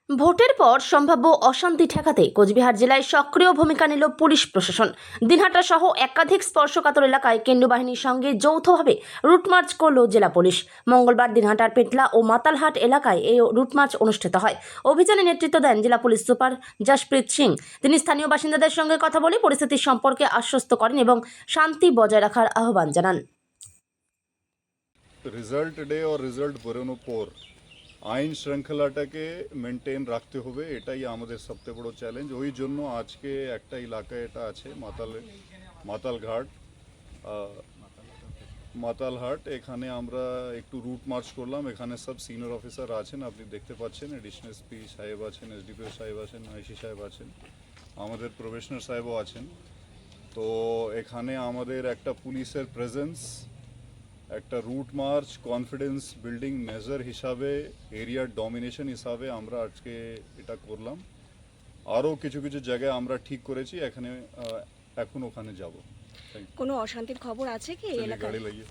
ভোটের পর সম্ভাব্য অশান্তি ঠেকাতে কোচবিহার জেলায় সক্রিয় ভূমিকা নিল পুলিশ প্রশাসন। দিনহাটা সহ একাধিক স্পর্শকাতর এলাকায় কেন্দ্রীয় বাহিনীর সঙ্গে যৌথভাবে রুটমার্চ করল জেলা পুলিশ। মঙ্গলবার দিনহাটার পেটলা ও মাতালহাট এলাকায় এই রুটমার্চ অনুষ্ঠিত হয়। অভিযানে নেতৃত্ব দেন জেলা পুলিশ সুপার জশপ্রীত সিং। তিনি স্থানীয় বাসিন্দাদের সঙ্গে কথা বলে পরিস্থিতি সম্পর্কে আশ্বস্ত করেন এবং শান্তি বজায় রাখার আহ্বান জানান। রেজাল্ট ডে ও রেজাল্ট বেরোনোর পর আইন শৃঙ্খলাটাকে মেনটেন রাখতে হবে, এটাই আমাদের সবথেকে বড় চ্যালেঞ্জ। ওই জন্য আজকে একটা এলাকায় এটা আছে মাতালহাট, এখানে আমরা একটু রুট মার্চ করলাম। এখানে সব সিনিয়র অফিসার আছেন, আপনি দেখতে পাচ্ছেন। এডিশনাল এসপি সাহেব আছেন, এসডিপিও সাহেব আছেন, আইসি সাহেব আছেন, আমাদের প্রবেশনার সাহেবও আছেন। তো এখানে আমাদের একটা পুলিশের প্রেজেন্স, একটা route march confidence building measure হিসাবে, এরিয়া ডমিনেশন হিসাবে আমরা আজকে এটা করলাম। আরও কিছু কিছু জায়গায় আমরা ঠিক করেছি, এখন ওখানে যাব। কোনো অশান্তির খবর আছে কি এই এলাকায়? গাড়ি লাগিয়ে